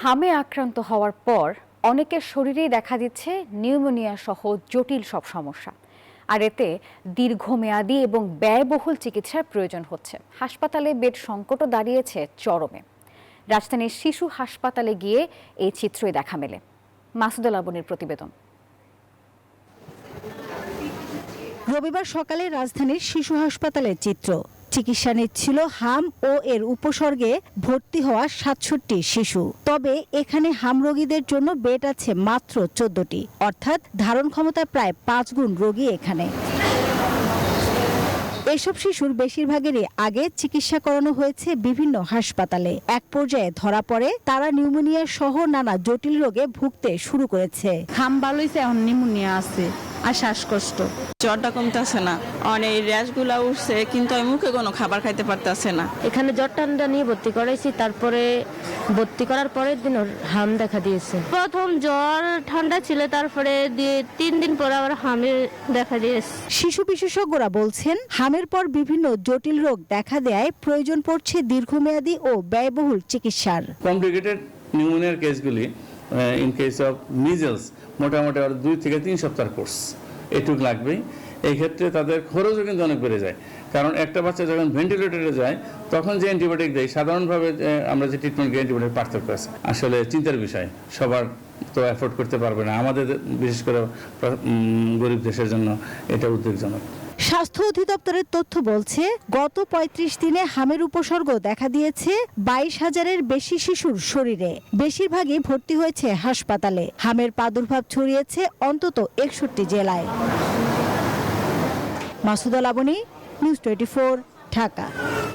হামে আক্রান্ত হওয়ার পর অনেকের শরীরেই দেখা দিচ্ছে নিউমোনিয়া সহ জটিল সব সমস্যা। আর এতে দীর্ঘমেয়াদী এবং ব্যয়বহুল চিকিৎসার প্রয়োজন হচ্ছে। হাসপাতালে বেড সংকটও দাঁড়িয়েছে চরমে। রাজধানীর শিশু হাসপাতালে গিয়ে এই চিত্রই দেখা মেলে। মাসুদুল আবনীর প্রতিবেদন। রবিবার সকালে রাজধানীর শিশু হাসপাতালের চিত্র। চিকিৎসা নিচ্ছিল হাম ও এর উপসর্গে ভর্তি হওয়া ৬৭ শিশু। তবে এখানে হাম রোগীদের জন্য বেড আছে মাত্র ১৪টি, অর্থাৎ ধারণ ক্ষমতা প্রায় ৫ গুণ রোগী এখানে। এসব শিশুর বেশিরভাগেরই আগে চিকিৎসা করানো হয়েছে বিভিন্ন হাসপাতালে। এক পর্যায়ে ধরা পড়ে তারা নিউমোনিয়া সহ নানা জটিল রোগে ভুগতে শুরু করেছে। হাম ভালো হয়েছে, এখন নিউমোনিয়া আছে আর শ্বাসকষ্ট। জ্বরটা কমতেছে না, অনেক র্যাশগুলা উঠছে, কিন্তু আমি মুখে কোনো খাবার খাইতে পারতেছে না। এখানে জ্বর ঠান্ডা নিয়ে ভর্তি করাইছি, তারপরে ভর্তি করার পরের দিন ওর হাম দেখা দিয়েছে। প্রথম জ্বর ঠান্ডা ছিল, তারপরে 3 দিন পর আবার হামে দেখা দিয়েছে। শিশু বিশেষজ্ঞরা বলছেন, হামের পর বিভিন্ন জটিল রোগ দেখা দেয় প্রয়োজন পড়ছে দীর্ঘমেয়াদী ও ব্যয়বহুল চিকিৎসার। কমপ্লিকেটেড নিউমোনিয়ার কেসগুলি ইন কেস অফ মিজেলস মোটামুটি 2 থেকে 3 সপ্তাহ কোর্স এটুক লাগবেই। এই ক্ষেত্রে তাদের খরচও কিন্তু অনেক বেড়ে যায়, কারণ একটা বাচ্চা যখন ভেন্টিলেটরে যায় তখন যে অ্যান্টিবায়োটিক দেয়, সাধারণভাবে আমরা যে ট্রিটমেন্ট অ্যান্টিবায়োটিক পার্থক্য আছে। আসলে চিন্তার বিষয়, সবার তো অ্যাফোর্ড করতে পারবে না। আমাদের বিশেষ করে গরিব দেশের জন্য এটা উদ্বেগজনক। স্বাস্থ্য অধিদপ্তরের তথ্য বলছে, গত ৩৫ দিনে হামের উপসর্গ দেখা দিয়েছে ২২,০০০-এর বেশি শিশুর শরীরে। বেশিরভাগই ভর্তি হয়েছে হাসপাতালে। হামের প্রাদুর্ভাব ছড়িয়েছে অন্তত ৬১ জেলায়। মাসুদুল আবনী, নিউজ 24, ঢাকা।